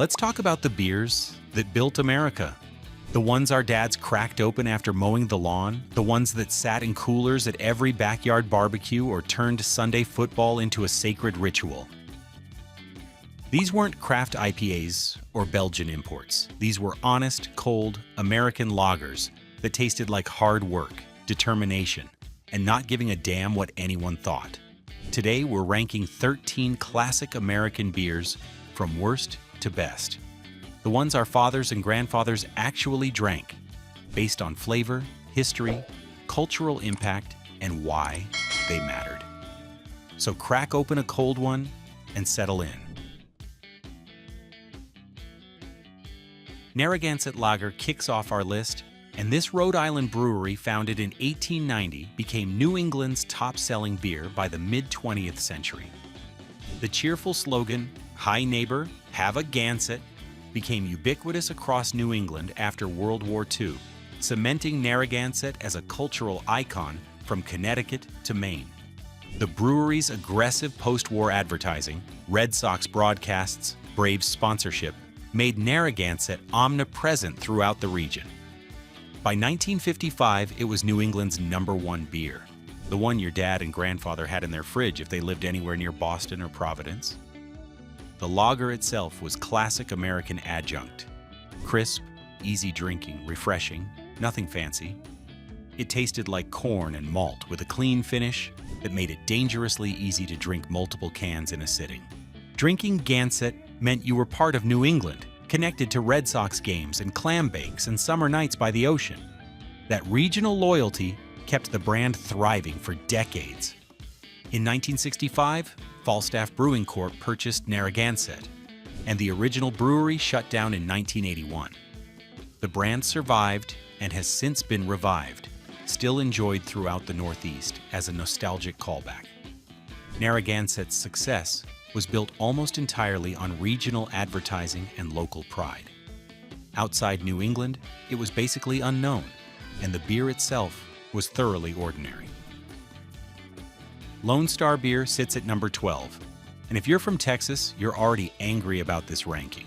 Let's talk about the beers that built America. The ones our dads cracked open after mowing the lawn, the ones that sat in coolers at every backyard barbecue or turned Sunday football into a sacred ritual. These weren't craft IPAs or Belgian imports. These were honest, cold, American lagers that tasted like hard work, determination, and not giving a damn what anyone thought. Today, we're ranking 13 classic American beers from worst to best. The ones our fathers and grandfathers actually drank, based on flavor, history, cultural impact, and why they mattered. So crack open a cold one and settle in. Narragansett Lager kicks off our list, and this Rhode Island brewery, founded in 1890, became New England's top-selling beer by the mid-20th century. The cheerful slogan, "Hi neighbor, have a Gansett," became ubiquitous across New England after World War II, cementing Narragansett as a cultural icon from Connecticut to Maine. The brewery's aggressive post-war advertising, Red Sox broadcasts, Braves sponsorship, made Narragansett omnipresent throughout the region. By 1955, it was New England's #1 beer, the one your dad and grandfather had in their fridge if they lived anywhere near Boston or Providence. The lager itself was classic American adjunct. Crisp, easy drinking, refreshing, nothing fancy. It tasted like corn and malt with a clean finish that made it dangerously easy to drink multiple cans in a sitting. Drinking Gansett meant you were part of New England, connected to Red Sox games and clam bakes and summer nights by the ocean. That regional loyalty kept the brand thriving for decades. In 1965, Falstaff Brewing Corp. Purchased Narragansett, and the original brewery shut down in 1981. The brand survived and has since been revived, still enjoyed throughout the Northeast as a nostalgic callback. Narragansett's success was built almost entirely on regional advertising and local pride. Outside New England, it was basically unknown, and the beer itself was thoroughly ordinary. Lone Star Beer sits at number 12, and if you're from Texas, you're already angry about this ranking.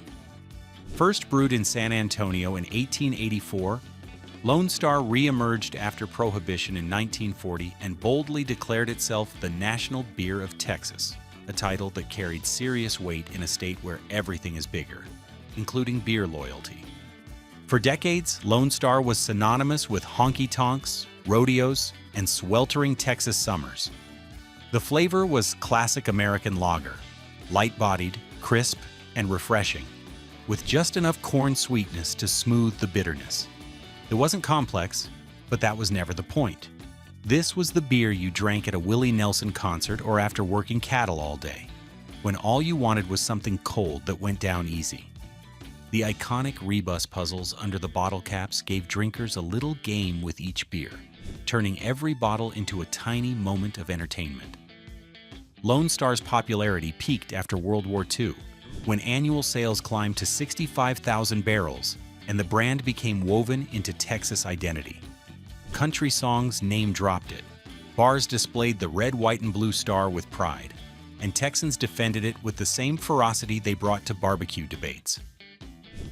First brewed in San Antonio in 1884, Lone Star re-emerged after Prohibition in 1940 and boldly declared itself the National Beer of Texas, a title that carried serious weight in a state where everything is bigger, including beer loyalty. For decades, Lone Star was synonymous with honky-tonks, rodeos, and sweltering Texas summers. The flavor was classic American lager, light-bodied, crisp, and refreshing, with just enough corn sweetness to smooth the bitterness. It wasn't complex, but that was never the point. This was the beer you drank at a Willie Nelson concert or after working cattle all day, when all you wanted was something cold that went down easy. The iconic rebus puzzles under the bottle caps gave drinkers a little game with each beer, turning every bottle into a tiny moment of entertainment. Lone Star's popularity peaked after World War II, when annual sales climbed to 65,000 barrels, and the brand became woven into Texas identity. Country songs name-dropped it. Bars displayed the red, white, and blue star with pride, and Texans defended it with the same ferocity they brought to barbecue debates.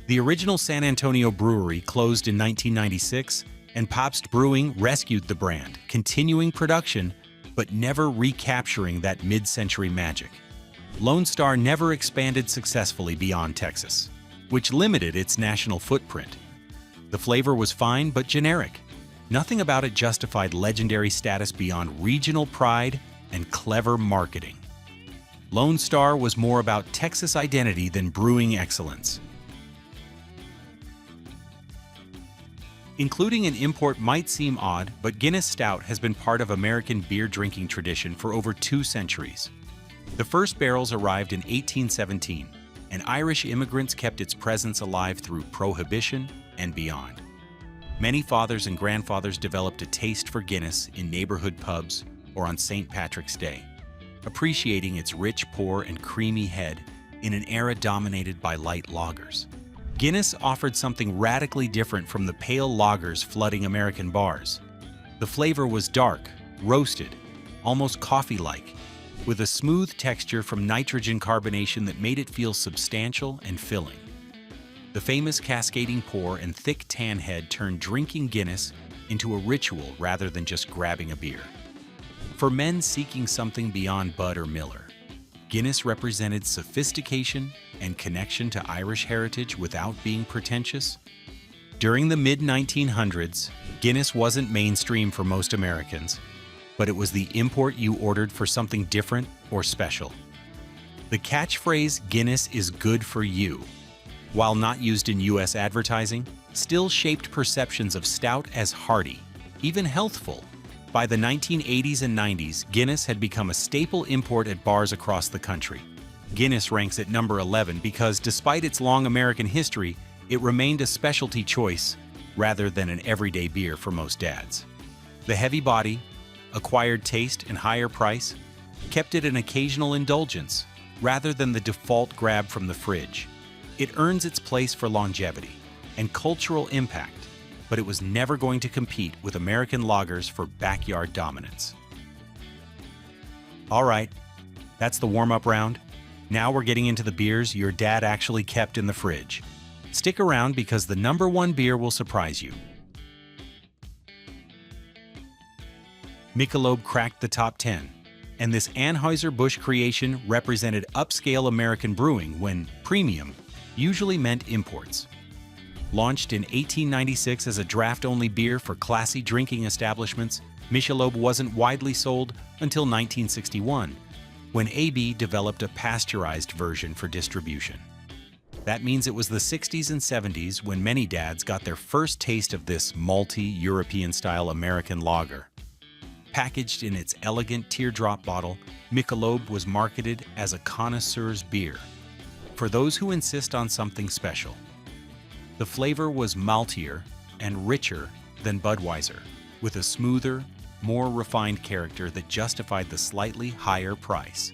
The original San Antonio brewery closed in 1996, and Pabst Brewing rescued the brand, continuing production but never recapturing that mid-century magic. Lone Star never expanded successfully beyond Texas, which limited its national footprint. The flavor was fine but generic. Nothing about it justified legendary status beyond regional pride and clever marketing. Lone Star was more about Texas identity than brewing excellence. Including an import might seem odd, but Guinness Stout has been part of American beer drinking tradition for over 2 centuries. The first barrels arrived in 1817, and Irish immigrants kept its presence alive through Prohibition and beyond. Many fathers and grandfathers developed a taste for Guinness in neighborhood pubs or on St. Patrick's Day, appreciating its rich pour and creamy head in an era dominated by light lagers. Guinness offered something radically different from the pale lagers flooding American bars. The flavor was dark, roasted, almost coffee-like, with a smooth texture from nitrogen carbonation that made it feel substantial and filling. The famous cascading pour and thick tan head turned drinking Guinness into a ritual rather than just grabbing a beer. For men seeking something beyond Bud or Miller, Guinness represented sophistication and connection to Irish heritage without being pretentious. During the mid-1900s, Guinness wasn't mainstream for most Americans, but it was the import you ordered for something different or special. The catchphrase "Guinness is good for you," while not used in U.S. advertising, still shaped perceptions of Stout as hearty, even healthful. By the 1980s and 90s, Guinness had become a staple import at bars across the country. Guinness ranks at number 11 because, despite its long American history, it remained a specialty choice rather than an everyday beer for most dads. The heavy body, acquired taste, and higher price kept it an occasional indulgence rather than the default grab from the fridge. It earns its place for longevity and cultural impact, but it was never going to compete with American lagers for backyard dominance. All right, that's the warm-up round. Now we're getting into the beers your dad actually kept in the fridge. Stick around because the number one beer will surprise you. Michelob cracked the top 10, and this Anheuser-Busch creation represented upscale American brewing when premium usually meant imports. Launched in 1896 as a draft-only beer for classy drinking establishments, Michelob wasn't widely sold until 1961, when AB developed a pasteurized version for distribution. That means it was the 60s and 70s when many dads got their first taste of this malty, European-style American lager. Packaged in its elegant teardrop bottle, Michelob was marketed as a connoisseur's beer, for those who insist on something special. The flavor was maltier and richer than Budweiser, with a smoother, more refined character that justified the slightly higher price.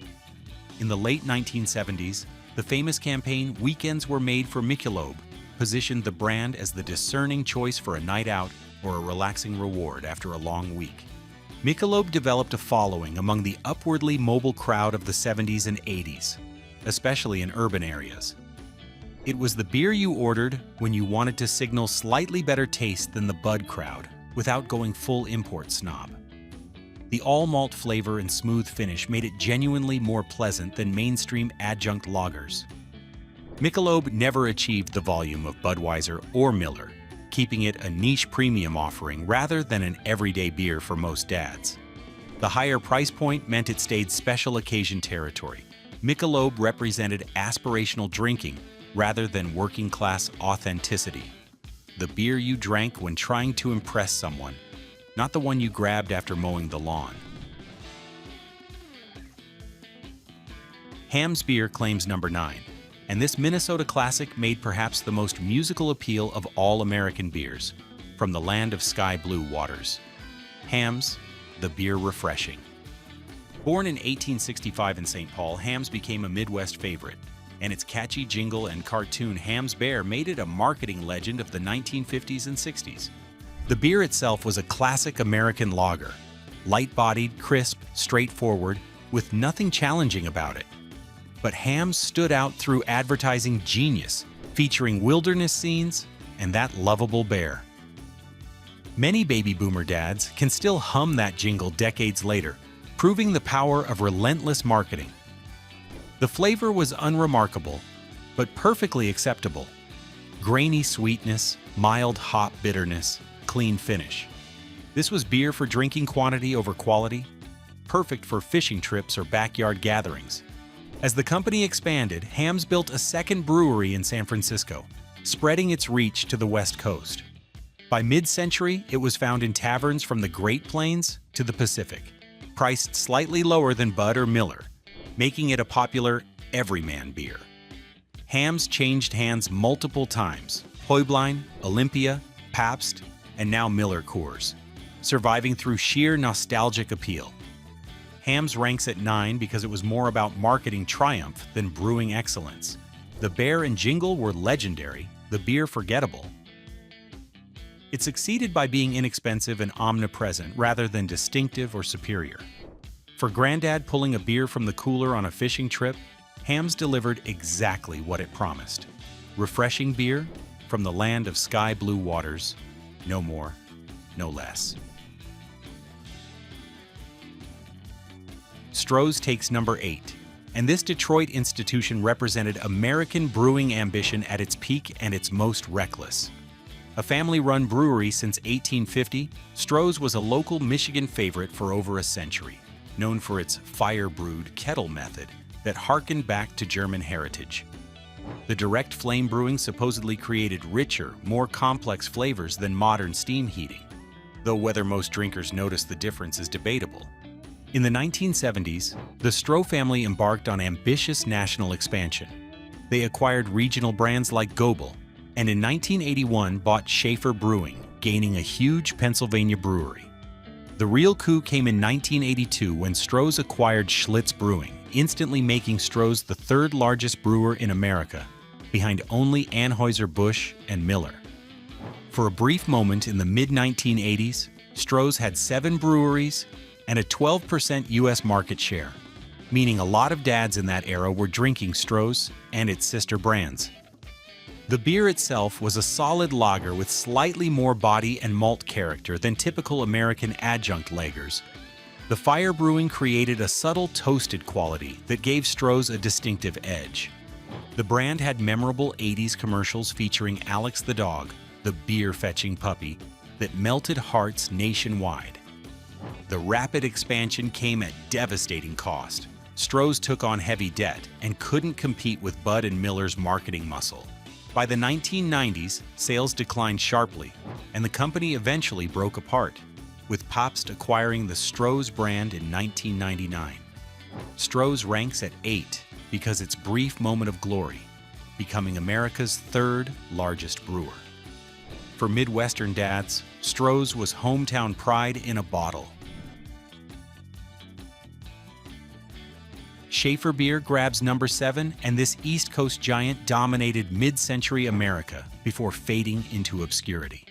In the late 1970s, the famous campaign "Weekends Were Made for Michelob" positioned the brand as the discerning choice for a night out or a relaxing reward after a long week. Michelob developed a following among the upwardly mobile crowd of the 70s and 80s, especially in urban areas. It was the beer you ordered when you wanted to signal slightly better taste than the Bud crowd without going full import snob. The all-malt flavor and smooth finish made it genuinely more pleasant than mainstream adjunct lagers. Michelob never achieved the volume of Budweiser or Miller, keeping it a niche premium offering rather than an everyday beer for most dads. The higher price point meant it stayed special occasion territory. Michelob represented aspirational drinking rather than working-class authenticity. The beer you drank when trying to impress someone, not the one you grabbed after mowing the lawn. Hamm's beer claims number 9, and this Minnesota classic made perhaps the most musical appeal of all American beers, from the land of sky blue waters. Hamm's, the beer refreshing. Born in 1865 in St. Paul, Hamm's became a Midwest favorite, and its catchy jingle and cartoon Hamm's Bear made it a marketing legend of the 1950s and 60s. The beer itself was a classic American lager, light-bodied, crisp, straightforward, with nothing challenging about it. But Hamm's stood out through advertising genius, featuring wilderness scenes and that lovable bear. Many baby boomer dads can still hum that jingle decades later, proving the power of relentless marketing. The flavor was unremarkable, but perfectly acceptable. Grainy sweetness, mild hop bitterness, clean finish. This was beer for drinking quantity over quality, perfect for fishing trips or backyard gatherings. As the company expanded, Hamm's built a second brewery in San Francisco, spreading its reach to the West Coast. By mid-century, it was found in taverns from the Great Plains to the Pacific, priced slightly lower than Bud or Miller, making it a popular everyman beer. Hamm's changed hands multiple times: Heublein, Olympia, Pabst, and now Miller Coors, surviving through sheer nostalgic appeal. Hamm's ranks at 9 because it was more about marketing triumph than brewing excellence. The bear and jingle were legendary, the beer forgettable. It succeeded by being inexpensive and omnipresent rather than distinctive or superior. For Granddad pulling a beer from the cooler on a fishing trip, Hamm's delivered exactly what it promised. refreshing beer from the land of sky blue waters, no more, no less. Stroh's takes number 8, and this Detroit institution represented American brewing ambition at its peak and its most reckless. A family-run brewery since 1850, Stroh's was a local Michigan favorite for over a century, known for its fire-brewed kettle method that harkened back to German heritage. The direct flame brewing supposedly created richer, more complex flavors than modern steam heating, though whether most drinkers notice the difference is debatable. In the 1970s, the Stroh family embarked on ambitious national expansion. They acquired regional brands like Goebel, and in 1981 bought Schaefer Brewing, gaining a huge Pennsylvania brewery. The real coup came in 1982 when Stroh's acquired Schlitz Brewing, instantly making Stroh's the third largest brewer in America, behind only Anheuser-Busch and Miller. For a brief moment in the mid-1980s, Stroh's had 7 breweries and a 12% U.S. market share, meaning a lot of dads in that era were drinking Stroh's and its sister brands. The beer itself was a solid lager with slightly more body and malt character than typical American adjunct lagers. The fire brewing created a subtle toasted quality that gave Stroh's a distinctive edge. The brand had memorable 80s commercials featuring Alex the dog, the beer-fetching puppy, that melted hearts nationwide. The rapid expansion came at devastating cost. Stroh's took on heavy debt and couldn't compete with Bud and Miller's marketing muscle. By the 1990s, sales declined sharply, and the company eventually broke apart, with Pabst acquiring the Stroh's brand in 1999. Stroh's ranks at 8 because its brief moment of glory, becoming America's 3rd largest brewer. For Midwestern dads, Stroh's was hometown pride in a bottle. Schaefer beer grabs number 7, and this East Coast giant dominated mid-century America before fading into obscurity.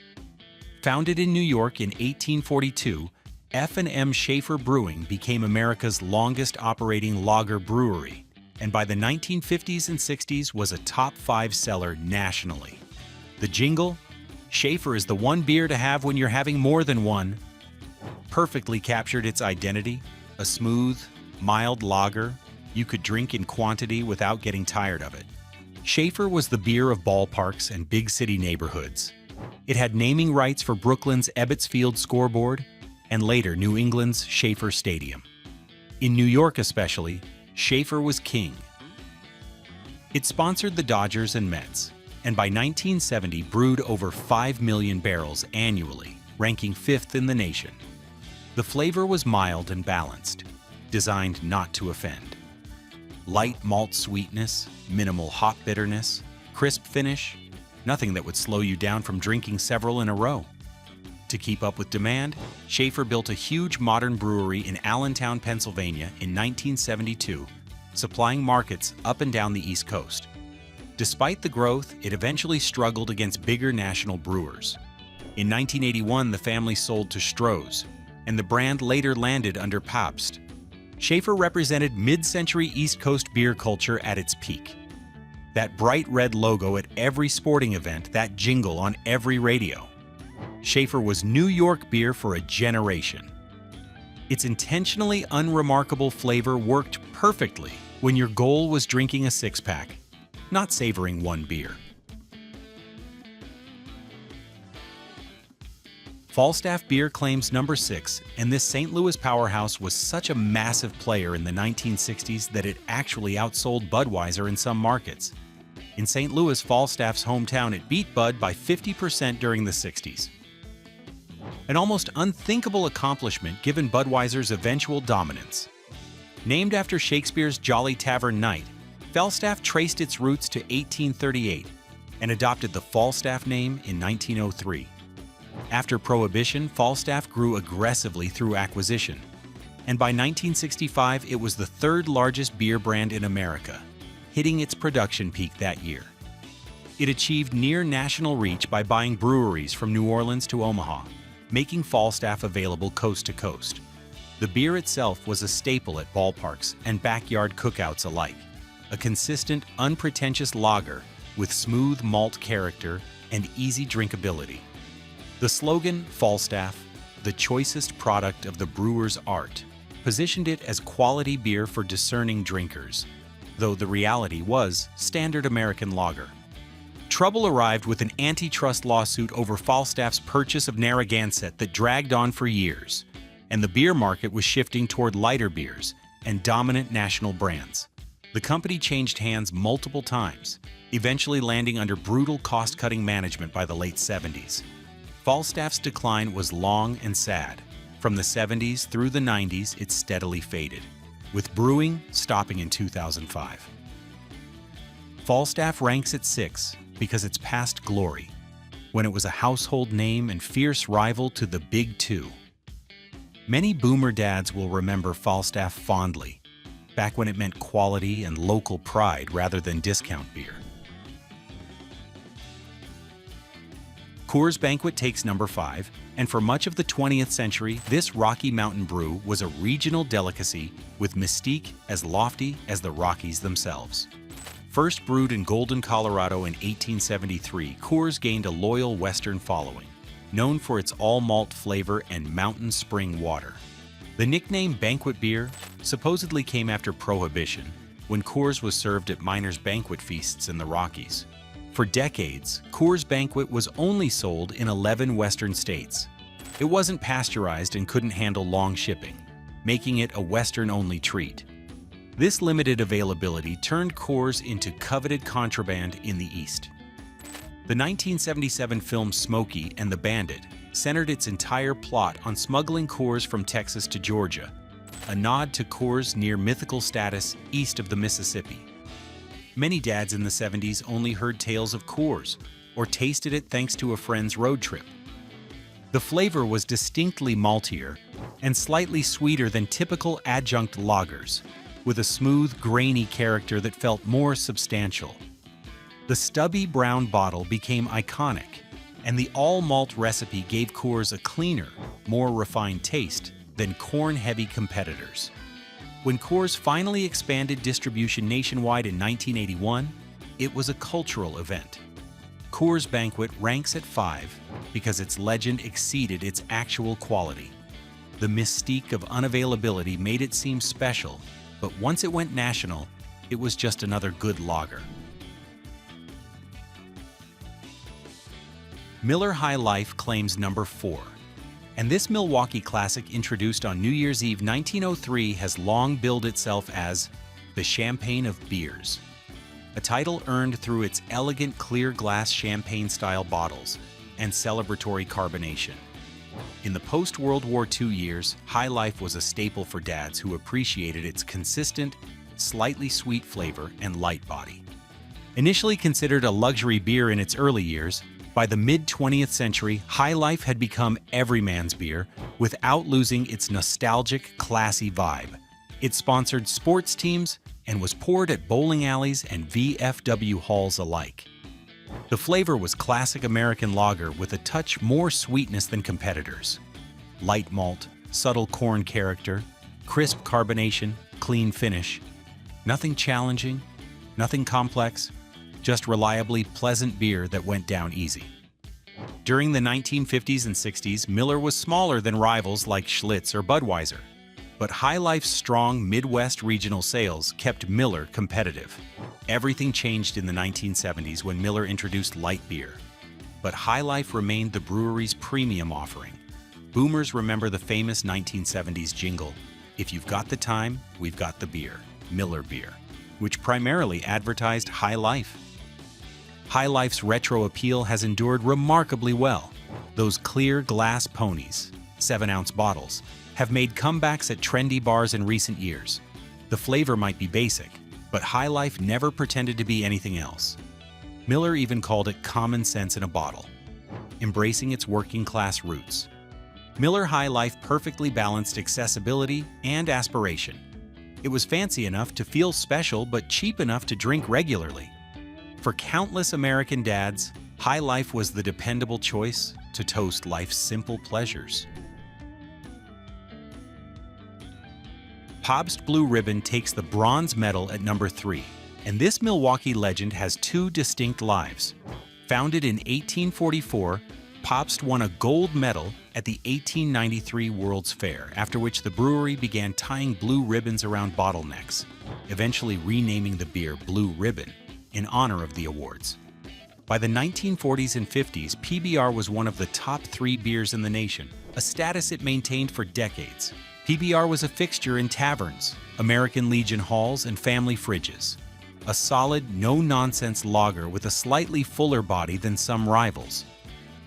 Founded in New York in 1842, F&M Schaefer Brewing became America's longest operating lager brewery, and by the 1950s and 60s was a top 5 seller nationally. The jingle? Schaefer is the one beer to have when you're having more than one, perfectly captured its identity, a smooth, mild lager you could drink in quantity without getting tired of it. Schaefer was the beer of ballparks and big city neighborhoods. It had naming rights for Brooklyn's Ebbets Field scoreboard and later New England's Schaefer Stadium. In New York especially, Schaefer was king. It sponsored the Dodgers and Mets, and by 1970 brewed over 5 million barrels annually, ranking 5th in the nation. The flavor was mild and balanced, designed not to offend. Light malt sweetness, minimal hop bitterness, crisp finish, nothing that would slow you down from drinking several in a row. To keep up with demand, Schaefer built a huge modern brewery in Allentown, Pennsylvania in 1972, supplying markets up and down the East Coast. Despite the growth, it eventually struggled against bigger national brewers. In 1981, the family sold to Stroh's, and the brand later landed under Pabst. Schaefer represented mid-century East Coast beer culture at its peak. That bright red logo at every sporting event, that jingle on every radio. Schaefer was New York beer for a generation. Its intentionally unremarkable flavor worked perfectly when your goal was drinking a six-pack, not savoring one beer. Falstaff beer claims number 6, and this St. Louis powerhouse was such a massive player in the 1960s that it actually outsold Budweiser in some markets. In St. Louis, Falstaff's hometown, it beat Bud by 50% during the 60s. An almost unthinkable accomplishment given Budweiser's eventual dominance. Named after Shakespeare's Jolly Tavern Knight, Falstaff traced its roots to 1838 and adopted the Falstaff name in 1903. After Prohibition, Falstaff grew aggressively through acquisition, and by 1965 it was the 3rd largest beer brand in America, hitting its production peak that year. It achieved near national reach by buying breweries from New Orleans to Omaha, making Falstaff available coast to coast. The beer itself was a staple at ballparks and backyard cookouts alike, a consistent, unpretentious lager with smooth malt character and easy drinkability. The slogan, Falstaff, the choicest product of the brewer's art, positioned it as quality beer for discerning drinkers, though the reality was standard American lager. Trouble arrived with an antitrust lawsuit over Falstaff's purchase of Narragansett that dragged on for years, and the beer market was shifting toward lighter beers and dominant national brands. The company changed hands multiple times, eventually landing under brutal cost-cutting management by the late 70s. Falstaff's decline was long and sad. From the 70s through the 90s, it steadily faded, with brewing stopping in 2005. Falstaff ranks at 6 because it's past glory, when it was a household name and fierce rival to the Big Two. Many boomer dads will remember Falstaff fondly, back when it meant quality and local pride rather than discount beer. Coors Banquet takes number 5, and for much of the 20th century, this Rocky Mountain brew was a regional delicacy with mystique as lofty as the Rockies themselves. First brewed in Golden, Colorado in 1873, Coors gained a loyal Western following, known for its all-malt flavor and mountain spring water. The nickname Banquet beer supposedly came after Prohibition, when Coors was served at miners' banquet feasts in the Rockies. For decades, Coors Banquet was only sold in 11 Western states. It wasn't pasteurized and couldn't handle long shipping, making it a Western-only treat. This limited availability turned Coors into coveted contraband in the East. The 1977 film Smokey and the Bandit centered its entire plot on smuggling Coors from Texas to Georgia, a nod to Coors' near-mythical status east of the Mississippi. Many dads in the 70s only heard tales of Coors or tasted it thanks to a friend's road trip. The flavor was distinctly maltier and slightly sweeter than typical adjunct lagers, with a smooth, grainy character that felt more substantial. The stubby brown bottle became iconic, and the all-malt recipe gave Coors a cleaner, more refined taste than corn-heavy competitors. When Coors finally expanded distribution nationwide in 1981, it was a cultural event. Coors Banquet ranks at 5 because its legend exceeded its actual quality. The mystique of unavailability made it seem special, but once it went national, it was just another good lager. Miller High Life claims number 4, and this Milwaukee classic introduced on New Year's Eve 1903 has long billed itself as the champagne of beers, a title earned through its elegant clear glass champagne-style bottles and celebratory carbonation. In the post-World War II years, High Life was a staple for dads who appreciated its consistent, slightly sweet flavor and light body. Initially considered a luxury beer in its early years, by the mid-20th century, High Life had become everyman's beer without losing its nostalgic, classy vibe. It sponsored sports teams and was poured at bowling alleys and VFW halls alike. The flavor was classic American lager with a touch more sweetness than competitors. Light malt, subtle corn character, crisp carbonation, clean finish. Nothing challenging, nothing complex, just reliably pleasant beer that went down easy. During the 1950s and 60s, Miller was smaller than rivals like Schlitz or Budweiser, but High Life's strong Midwest regional sales kept Miller competitive. Everything changed in the 1970s when Miller introduced light beer, but High Life remained the brewery's premium offering. Boomers remember the famous 1970s jingle, "If you've got the time, we've got the beer, Miller Beer," which primarily advertised High Life. High Life's retro appeal has endured remarkably well. Those clear glass ponies, 7-ounce bottles, have made comebacks at trendy bars in recent years. The flavor might be basic, but High Life never pretended to be anything else. Miller even called it common sense in a bottle, embracing its working-class roots. Miller High Life perfectly balanced accessibility and aspiration. It was fancy enough to feel special but cheap enough to drink regularly. For countless American dads, High Life was the dependable choice to toast life's simple pleasures. Pabst Blue Ribbon takes the bronze medal at number 3, And this Milwaukee legend has two distinct lives. Founded in 1844, Pabst won a gold medal at the 1893 World's Fair, after which the brewery began tying blue ribbons around bottlenecks, eventually renaming the beer Blue Ribbon in honor of the awards. By the 1940s and 50s, PBR was one of the top 3 beers in the nation, a status it maintained for decades. PBR was a fixture in taverns, American Legion halls, and family fridges. A solid, no-nonsense lager with a slightly fuller body than some rivals.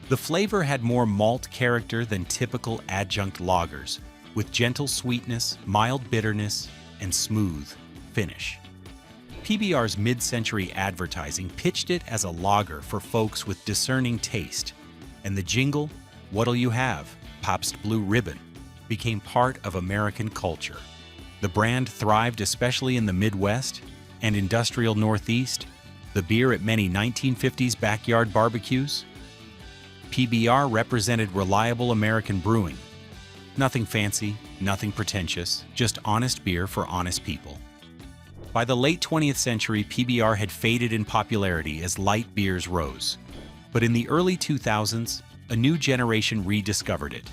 The flavor had more malt character than typical adjunct lagers, with gentle sweetness, mild bitterness, and smooth finish. PBR's mid-century advertising pitched it as a lager for folks with discerning taste, and the jingle, "What'll you have? Pabst Blue Ribbon," became part of American culture. The brand thrived especially in the Midwest and industrial Northeast, the beer at many 1950s backyard barbecues. PBR represented reliable American brewing. Nothing fancy, nothing pretentious, just honest beer for honest people. By the late 20th century, PBR had faded in popularity as light beers rose. But in the early 2000s, a new generation rediscovered it,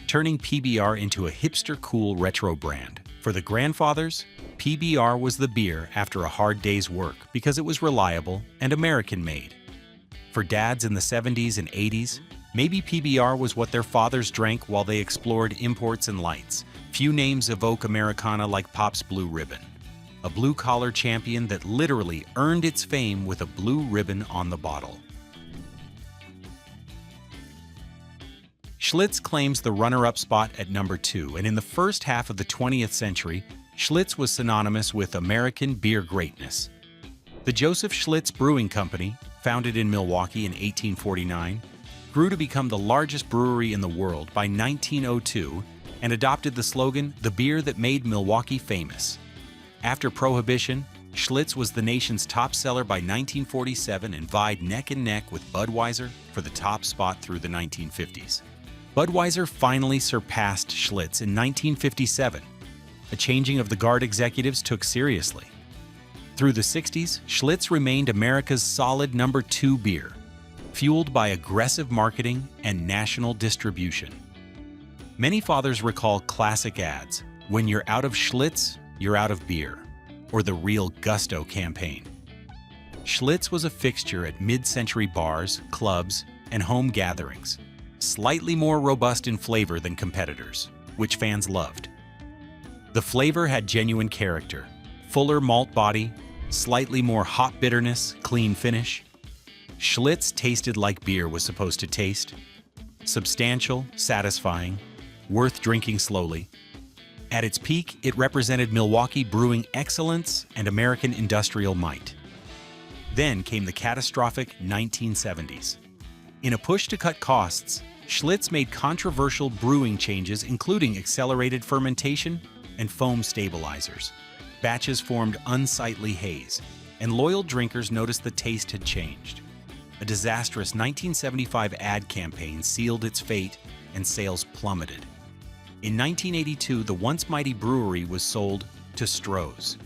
turning PBR into a hipster-cool retro brand. For the grandfathers, PBR was the beer after a hard day's work because it was reliable and American-made. For dads in the 70s and 80s, maybe PBR was what their fathers drank while they explored imports and lights. Few names evoke Americana like Pabst Blue Ribbon, a blue-collar champion that literally earned its fame with a blue ribbon on the bottle. Schlitz claims the runner-up spot at number 2, and in the first half of the 20th century, Schlitz was synonymous with American beer greatness. The Joseph Schlitz Brewing Company, founded in Milwaukee in 1849, grew to become the largest brewery in the world by 1902 and adopted the slogan, "The beer that made Milwaukee famous." After Prohibition, Schlitz was the nation's top seller by 1947 and vied neck and neck with Budweiser for the top spot through the 1950s. Budweiser finally surpassed Schlitz in 1957, a changing of the guard executives took seriously. Through the 60s, Schlitz remained America's solid number 2 beer, fueled by aggressive marketing and national distribution. Many fathers recall classic ads, "When you're out of Schlitz, you're out of beer," or the Real Gusto campaign. Schlitz was a fixture at mid-century bars, clubs, and home gatherings, slightly more robust in flavor than competitors, which fans loved. The flavor had genuine character, fuller malt body, slightly more hop bitterness, clean finish. Schlitz tasted like beer was supposed to taste. Substantial, satisfying, worth drinking slowly. At its peak, it represented Milwaukee brewing excellence and American industrial might. Then came the catastrophic 1970s. In a push to cut costs, Schlitz made controversial brewing changes including accelerated fermentation and foam stabilizers. Batches formed unsightly haze, and loyal drinkers noticed the taste had changed. A disastrous 1975 ad campaign sealed its fate, and sales plummeted. In 1982, the once mighty brewery was sold to Stroh's.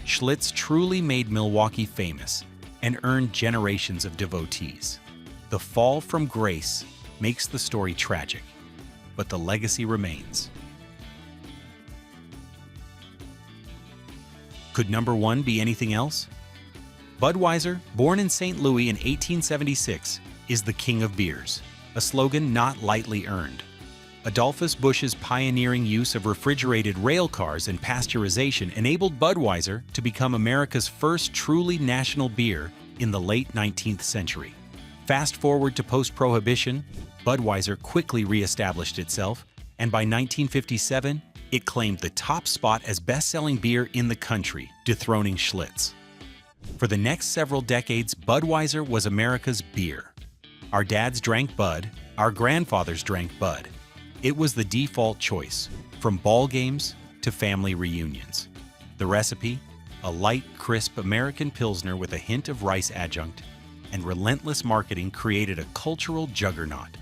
Schlitz truly made Milwaukee famous and earned generations of devotees. The fall from grace makes the story tragic, but the legacy remains. Could number 1 be anything else? Budweiser, born in St. Louis in 1876, is the king of beers, a slogan not lightly earned. Adolphus Busch's pioneering use of refrigerated rail cars and pasteurization enabled Budweiser to become America's first truly national beer in the late 19th century. Fast forward to post-Prohibition, Budweiser quickly re-established itself, and by 1957, it claimed the top spot as best-selling beer in the country, dethroning Schlitz. For the next several decades, Budweiser was America's beer. Our dads drank Bud, our grandfathers drank Bud. It was the default choice, from ball games to family reunions. The recipe? A light, crisp American Pilsner with a hint of rice adjunct, and relentless marketing created a cultural juggernaut.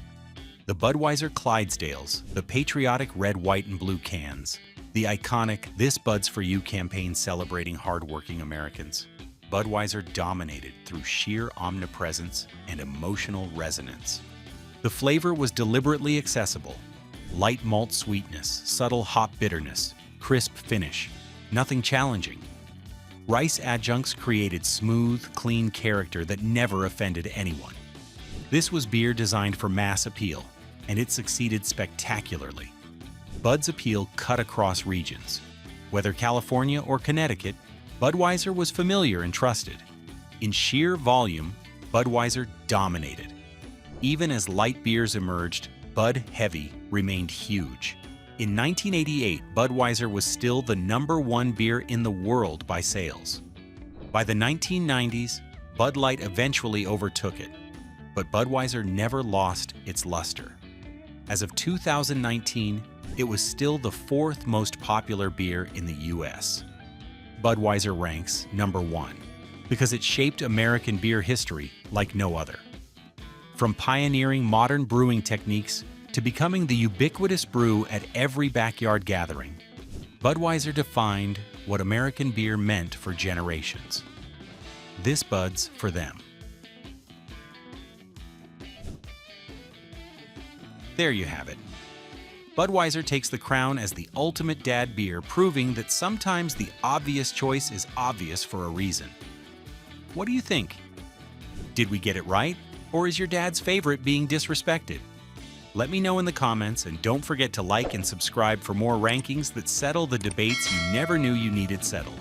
The Budweiser Clydesdales, the patriotic red, white, and blue cans, the iconic "This Bud's for You" campaign celebrating hardworking Americans. Budweiser dominated through sheer omnipresence and emotional resonance. The flavor was deliberately accessible. Light malt sweetness, subtle hop bitterness, crisp finish, nothing challenging. Rice adjuncts created smooth, clean character that never offended anyone. This was beer designed for mass appeal, and it succeeded spectacularly. Bud's appeal cut across regions. Whether California or Connecticut, Budweiser was familiar and trusted. In sheer volume, Budweiser dominated. Even as light beers emerged, Bud Heavy remained huge. In 1988, Budweiser was still the #1 beer in the world by sales. By the 1990s, Bud Light eventually overtook it, but Budweiser never lost its luster. As of 2019, it was still the 4th most popular beer in the US. Budweiser ranks #1 because it shaped American beer history like no other. From pioneering modern brewing techniques to becoming the ubiquitous brew at every backyard gathering, Budweiser defined what American beer meant for generations. This Bud's for them. There you have it. Budweiser takes the crown as the ultimate dad beer, proving that sometimes the obvious choice is obvious for a reason. What do you think? Did we get it right, or is your dad's favorite being disrespected? Let me know in the comments, and don't forget to like and subscribe for more rankings that settle the debates you never knew you needed settled.